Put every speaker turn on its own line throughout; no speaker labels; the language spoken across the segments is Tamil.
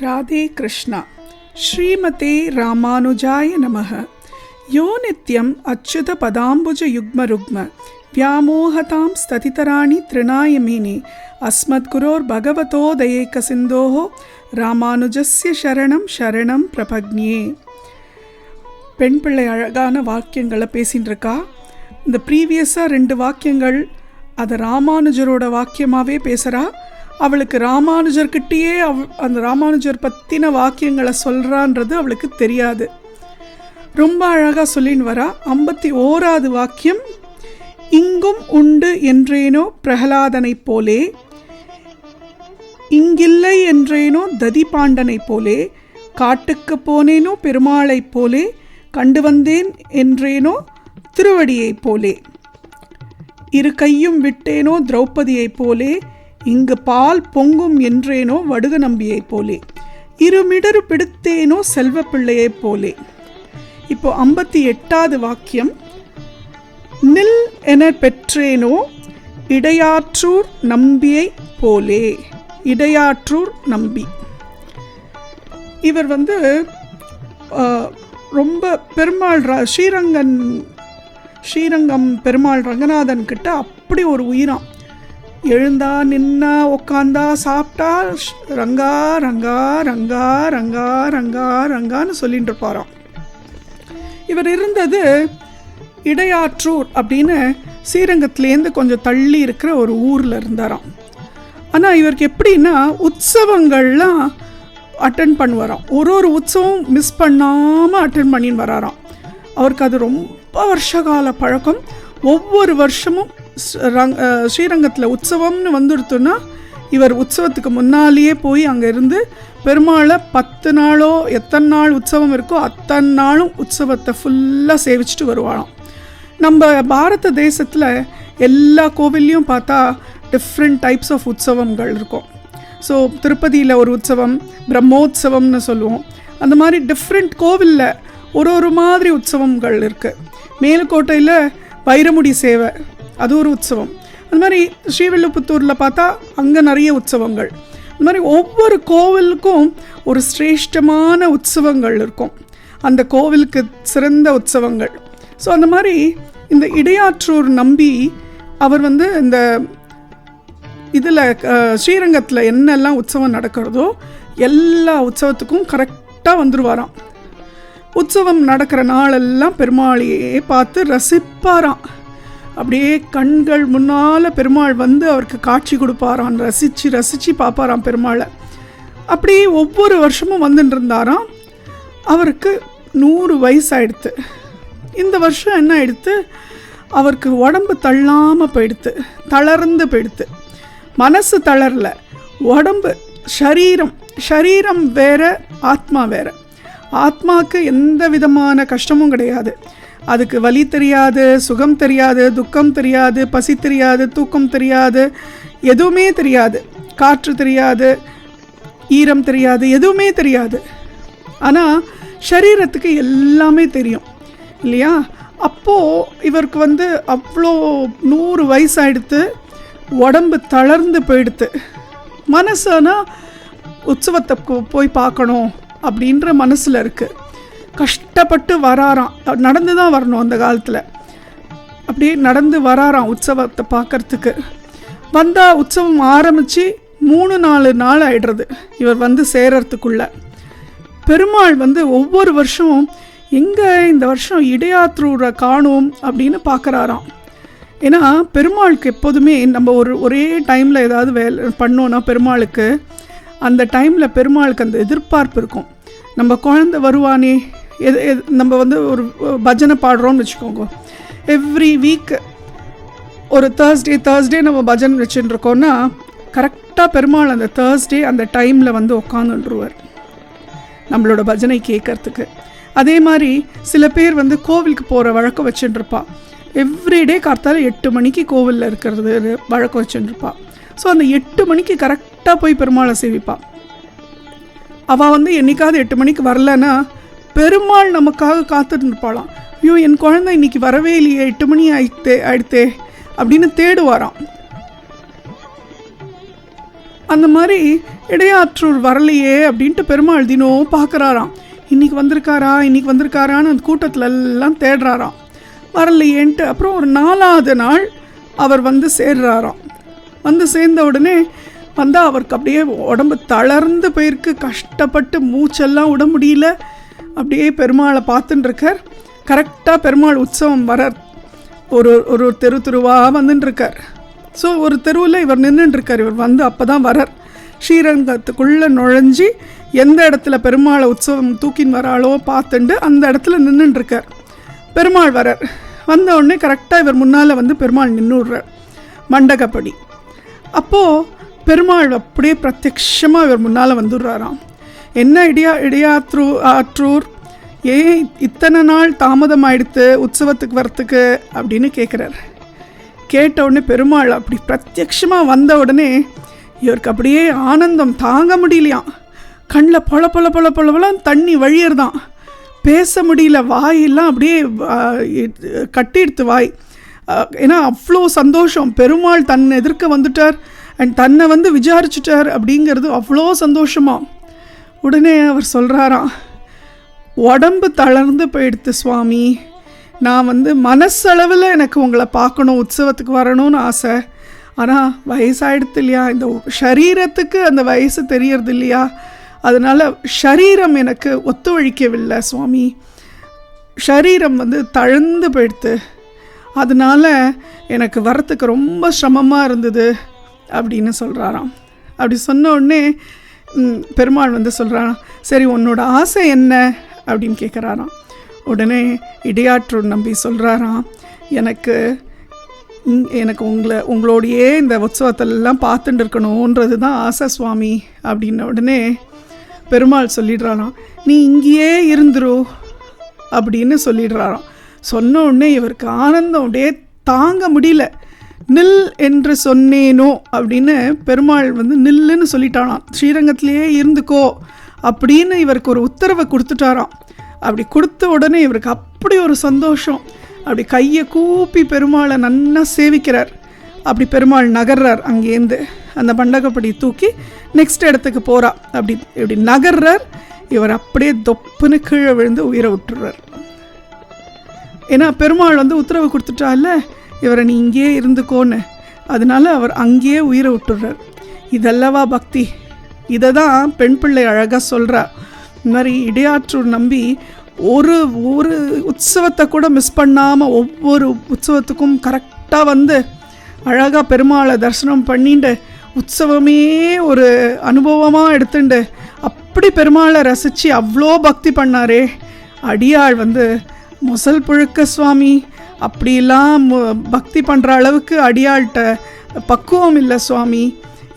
ராதே கிருஷ்ணா. ஸ்ரீமதே ராமானுஜாய நமஹ. யோ நித்யம் அச்சுத பதாம்புஜ யுக்ம ருக்ம வியாமோகதாம் ஸ்ததிதராணி த்ரிணாயமீனி அஸ்மத் குரோர் பகவதோ தயேக சிந்தோஹோ ராமானுஜஸ்ய சரணம் சரணம் பிரபக்ஞே. பெண் பிள்ளை அழகான வாக்கியங்களை பேசின்னு இருக்கா. இந்த ப்ரீவியஸாக 2 வாக்கியங்கள் அதை ராமானுஜரோட வாக்கியமாகவே பேசுகிறா. அவளுக்கு ராமானுஜர்கிட்டயே அந்த ராமானுஜர் பற்றின வாக்கியங்களை சொல்கிறான்றது அவளுக்கு தெரியாது. ரொம்ப அழகாக சொல்லின்னு வரா. 51வது வாக்கியம், இங்கும் உண்டு என்றேனோ பிரகலாதனை போலே, இங்கில்லை என்றேனோ ததிபாண்டனை போலே, காட்டுக்கு போனேனோ பெருமாளை போலே, கண்டு வந்தேன் என்றேனோ திருவடியை போலே, இரு கையும் விட்டேனோ திரௌபதியை போலே, இங்கு பால் பொங்கும் என்றேனோ வடுக நம்பியை போலே, இருமிடரு பிடித்தேனோ செல்வ பிள்ளையை போலே. இப்போ 58வது வாக்கியம், நில் என பெற்றேனோ இடையாற்றூர் நம்பியை போலே. இடையாற்றூர் நம்பி இவர் ரொம்ப பெருமாள் ஸ்ரீரங்கம் பெருமாள் ரங்கநாதன் கிட்ட அப்படி ஒரு உயிராம். எழுந்தா நின்னா உக்காந்தா சாப்பிட்டா ரங்கா ரங்கா ரங்கா ரங்கா ரங்கா ரங்கான்னு சொல்லிட்டு இருப்பாராம். இவர் இருந்தது இடையாற்றூர் அப்படின்னு ஸ்ரீரங்கத்துலேருந்து கொஞ்சம் தள்ளி இருக்கிற ஒரு ஊரில் இருந்தாராம். ஆனால் இவருக்கு எப்படின்னா உற்சவங்கள்லாம் அட்டன் பண்ணுவாராம். ஒரு உற்சவம் மிஸ் பண்ணாமல் அட்டன் பண்ணின்னு வராராம். அவருக்கு அது ரொம்ப வருஷகால பழக்கம். ஒவ்வொரு வருஷமும் ஸ்ரீரங்கத்தில் உற்சவம்னு வந்துடுத்துன்னா இவர் உற்சவத்துக்கு முன்னாலேயே போய் அங்கே இருந்து பெருமாளை 10 நாளோ எத்தனை நாள் உற்சவம் இருக்கோ அத்தனை நாளும் உற்சவத்தை ஃபுல்லாக சேவிச்சுட்டு வருவாளாம். நம்ம பாரத தேசத்தில் எல்லா கோவில்லையும் பார்த்தா டிஃப்ரெண்ட் டைப்ஸ் ஆஃப் உற்சவங்கள் இருக்கும். ஸோ திருப்பதியில் ஒரு உற்சவம், பிரம்மோத்சவம்னு சொல்லுவோம். அந்த மாதிரி டிஃப்ரெண்ட் கோவிலில் ஒரு மாதிரி உற்சவங்கள் இருக்குது. மேலுக்கோட்டையில் வைரமுடி சேவை, அது ஒரு உற்சவம். அந்த மாதிரி ஸ்ரீவில்லிபுத்தூரில் பார்த்தா அங்கே நிறைய உற்சவங்கள். அந்த மாதிரி ஒவ்வொரு கோவிலுக்கும் ஒரு சிரேஷ்டமான உற்சவங்கள் இருக்கும், அந்த கோவிலுக்கு சிறந்த உற்சவங்கள். ஸோ அந்த மாதிரி இந்த இடையாற்றூர் நம்பி அவர் இந்த இதில் ஸ்ரீரங்கத்தில் என்னெல்லாம் உற்சவம் நடக்கிறதோ எல்லா உற்சவத்துக்கும் கரெக்டாக வந்துடுவாராம். உற்சவம் நடக்கிற நாளெல்லாம் பெருமாளையே பார்த்து ரசிப்பாராம். அப்படியே கண்கள் முன்னால் பெருமாள் அவருக்கு காட்சி கொடுப்பாராம். ரசித்து பார்ப்பாராம் பெருமாளை. அப்படியே ஒவ்வொரு வருஷமும் வந்துட்டு இருந்தாராம். அவருக்கு 100 வயசு ஆயிடுத்து. இந்த வருஷம் என்ன ஆயிடுத்து, அவருக்கு உடம்பு தள்ளாமல் போயிடுத்து, தளர்ந்து போயிடுத்து. மனசு தளரல, உடம்பு சரீரம் வேற, ஆத்மா வேற. ஆத்மாவுக்கு எந்த விதமான கஷ்டமும் கிடையாது. அதுக்கு வலி தெரியாது, சுகம் தெரியாது, துக்கம் தெரியாது, பசி தெரியாது, தூக்கம் தெரியாது, எதுவுமே தெரியாது. காற்று தெரியாது, ஈரம் தெரியாது, எதுவுமே தெரியாது. ஆனால் சரீரத்துக்கு எல்லாமே தெரியும் இல்லையா? அப்போது இவருக்கு அவ்வளோ 100 வயசு ஆகிடுத்து, உடம்பு தளர்ந்து போயிடுத்து. மனசுனா உற்சவத்தை போய் பார்க்கணும் அப்படின்ற மனசில் இருக்குது. கஷ்டப்பட்டு வராராம். நடந்து தான் வரணும் அந்த காலத்தில். அப்படியே நடந்து வராராம் உற்சவத்தை பார்க்கறதுக்கு. வந்தால் உற்சவம் ஆரம்பித்து 3-4 நாள் ஆயிடுறது இவர் சேரத்துக்குள்ள. பெருமாள் ஒவ்வொரு வருஷமும் எங்கே இந்த வருஷம் இடையாற்றூரை காணும் அப்படின்னு பார்க்குறாராம். ஏன்னா பெருமாளுக்கு எப்போதுமே நம்ம ஒரே டைமில் ஏதாவது வேலை பண்ணோன்னா பெருமாளுக்கு அந்த டைமில் பெருமாளுக்கு அந்த எதிர்பார்ப்பு இருக்கும். நம்ம குழந்தை வருவானே, நம்ம ஒரு பஜனை பாடுறோம்னு வச்சுக்கோங்க. எவ்ரி வீக் ஒரு தேர்ஸ்டே நம்ம பஜனை வச்சுட்டு இருக்கோன்னா கரெக்டாக பெருமாள் அந்த தேர்ஸ்டே அந்த டைமில் உட்காந்துருவார் நம்மளோட பஜனை கேட்கறதுக்கு. அதே மாதிரி சில பேர் கோவிலுக்கு போகிற வழக்கம் வச்சுட்டுருப்பா. எவ்ரிடே கார்த்தால 8 மணிக்கு கோவிலில் இருக்கிறது வழக்கம் வச்சுட்டுருப்பா. ஸோ அந்த 8 மணிக்கு கரெக்டாக போய் பெருமாளை சேவிப்பாள். அவள் என்னைக்காவது 8 மணிக்கு வரலன்னா பெருமாள் நமக்காக காத்துருப்பாளாம். ஐயோ என் குழந்தை இன்னைக்கு வரவே இல்லையே, 8 மணி ஆயிடுத்தே அப்படின்னு தேடுவாராம். அந்த மாதிரி இடையாற்றூர் வரலையே அப்படின்ட்டு பெருமாள் தினம் பார்க்குறாராம். இன்றைக்கி வந்திருக்காரான்னு அந்த கூட்டத்தில் எல்லாம் தேடுறாராம், வரலையேன்ட்டு. அப்புறம் ஒரு 4ஆவது நாள் அவர் வந்து சேர்றாராம். வந்து சேர்ந்த உடனே வந்தால் அவருக்கு அப்படியே உடம்பு தளர்ந்து போயிருக்கு, கஷ்டப்பட்டு மூச்செல்லாம் விட முடியல, அப்படியே பெருமாளை பார்த்துட்டுருக்கார். கரெக்டாக பெருமாள் உற்சவம் வரார். ஒரு தெருவாக வந்துட்டுருக்கார். ஸோ ஒரு தெருவில் இவர் நின்றுட்டுருக்கார். இவர் வந்து அப்போ தான் வரார். ஸ்ரீரங்கத்துக்குள்ளே நுழைஞ்சி எந்த இடத்துல பெருமாளை உற்சவம் தூக்கின்னு வராளோ பார்த்துட்டு அந்த இடத்துல நின்றுட்டுருக்கார். பெருமாள் வரார். வந்த உடனே கரெக்டாக இவர் முன்னால் வந்து பெருமாள் நின்றுடுறார் மண்டகப்படி. அப்போது பெருமாள் அப்படியே பிரத்யக்ஷமாக இவர் முன்னால் வந்துடுறாராம். என்ன இடையாற்றூர் ஏன் இத்தனை நாள் தாமதம் ஆயிடுத்து உற்சவத்துக்கு வரத்துக்கு அப்படின்னு கேட்குறார். கேட்ட உடனே பெருமாள் அப்படி பிரத்யக்ஷமாக வந்த உடனே இவருக்கு அப்படியே ஆனந்தம் தாங்க முடியலையாம். கண்ணில் பொல தண்ணி வழியறதான், பேச முடியல, வாயெல்லாம் அப்படியே கட்டிடுத்து வாய். ஏன்னா அவ்வளோ சந்தோஷம், பெருமாள் தன்னை எதிர்க்க வந்துட்டார் அண்ட் தன்னை வந்து விசாரிச்சுட்டார் அப்படிங்கிறது அவ்வளோ சந்தோஷமா. உடனே அவர் சொல்கிறாராம், உடம்பு தளர்ந்து போயிடுத்து சுவாமி, நான் வந்து மனசளவில் எனக்கு உங்களை பார்க்கணும், உற்சவத்துக்கு வரணும்னு ஆசை. ஆனால் வயசாகிடுது இல்லையா, இந்த ஷரீரத்துக்கு அந்த வயசு தெரியறது இல்லையா, அதனால் ஷரீரம் எனக்கு ஒத்துழைக்கவில்லை சுவாமி, ஷரீரம் வந்து தழுந்து போயிடுத்து, அதனால் எனக்கு வரத்துக்கு ரொம்ப சிரமமாக இருந்தது அப்படின்னு சொல்கிறாராம். அப்படி சொன்ன உடனே பெருமாள் வந்து சொல்கிறாராம், சரி உன்னோட ஆசை என்ன அப்படின்னு கேட்குறாராம். உடனே இடையாற்றூர் நம்பி சொல்கிறாராம், எனக்கு உங்களோடையே இந்த உற்சவத்திலெல்லாம் பார்த்துட்டு இருக்கணுன்றது தான் ஆசை சுவாமி அப்படின்ன உடனே பெருமாள் சொல்லிடுறாராம், நீ இங்கேயே இருந்துரு அப்படின்னு சொல்லிடுறாராம். சொன்ன உடனே இவருக்கு ஆனந்தம் அப்படியே தாங்க முடியல. நில் என்று சொன்னேனோ அப்படின்னு பெருமாள் வந்து நில்லுன்னு சொல்லிட்டாராம். ஸ்ரீரங்கத்திலேயே இருந்துக்கோ அப்படின்னு இவருக்கு ஒரு உத்தரவை கொடுத்துட்டாராம். அப்படி கொடுத்த உடனே இவருக்கு அப்படி ஒரு சந்தோஷம். அப்படி கையை கூப்பி பெருமாளை நன்னா சேவிக்கிறார். அப்படி பெருமாள் நகர்றார். அங்கேருந்து அந்த மண்டகப்படி தூக்கி நெக்ஸ்ட் இடத்துக்கு போகிறா. இப்படி நகர்றார். இவர் அப்படியே தொப்புன்னு கீழே விழுந்து உயிரை விட்டுறார். ஏன்னா பெருமாள் வந்து உத்தரவு கொடுத்துட்டால, இவரை நீ இங்கேயே இருந்துக்கோன்னு, அதனால அவர் அங்கேயே உயிரை விட்டுறார். இதல்லவா பக்தி. இதை தான் பெண் பிள்ளை அழகாக சொல்கிறா. இந்த மாதிரி இடையாற்றூர் நம்பி ஒரு உற்சவத்தை கூட மிஸ் பண்ணாமல் ஒவ்வொரு உற்சவத்துக்கும் கரெக்டாக வந்து அழகாக பெருமாளை தரிசனம் பண்ணிட்டு உற்சவமே ஒரு அனுபவமாக எடுத்துட்டு அப்படி பெருமாளை ரசித்து அவ்வளோ பக்தி பண்ணாரே. அடியாள் வந்து முசல் புழுக்க சுவாமி, அப்படிலாம் பக்தி பண்ணுற அளவுக்கு அடியாள்கிட்ட பக்குவம் இல்லை சுவாமி.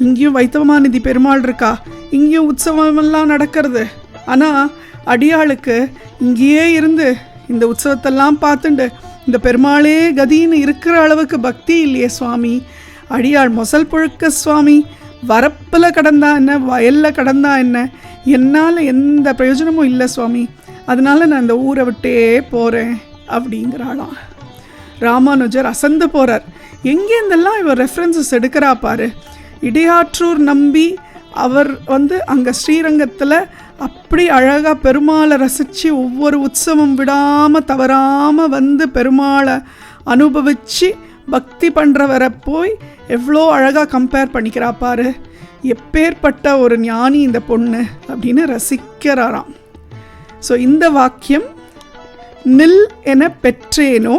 இங்கேயும் வைத்தவமாநிதி பெருமாள் இருக்கா, இங்கேயும் உற்சவமெல்லாம் நடக்கிறது. ஆனால் அடியாளுக்கு இங்கேயே இருந்து இந்த உற்சவத்தெல்லாம் பார்த்துண்டு இந்த பெருமாளே கதின்னு இருக்கிற அளவுக்கு பக்தி இல்லையே சுவாமி. அடியாள் முசல் புழுக்க சுவாமி, வரப்பில் கடந்தா என்ன, வயலில் கடந்தா என்ன, என்னால் எந்த பிரயோஜனமும் இல்லை சுவாமி, அதனால நான் இந்த ஊரை விட்டே போகிறேன் அப்படிங்கிறாளாம். ராமானுஜர் அசந்து போகிறார். எங்கேருந்தெல்லாம் இவர் ரெஃபரன்சஸ் எடுக்கிறா பாரு. இடையாற்றூர் நம்பி அவர் வந்து அங்கே ஸ்ரீரங்கத்தில் அப்படி அழகாக பெருமாளை ரசித்து ஒவ்வொரு உற்சவம் விடாமல் தவறாமல் வந்து பெருமாளை அனுபவித்து பக்தி பண்ணுறவரை போய் எவ்வளோ அழகாக கம்பேர் பண்ணிக்கிறா பாரு. எப்பேற்பட்ட ஒரு ஞானி இந்த பொண்ணு அப்படின்னு ரசிக்கிறாராம். ஸோ இந்த வாக்கியம், நில் என பெற்றேனோ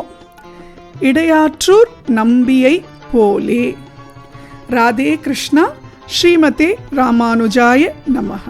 இடையாற்றூர் நம்பியை போலே. ராதே கிருஷ்ணா. ஸ்ரீமதே ராமானுஜாய நமஹ.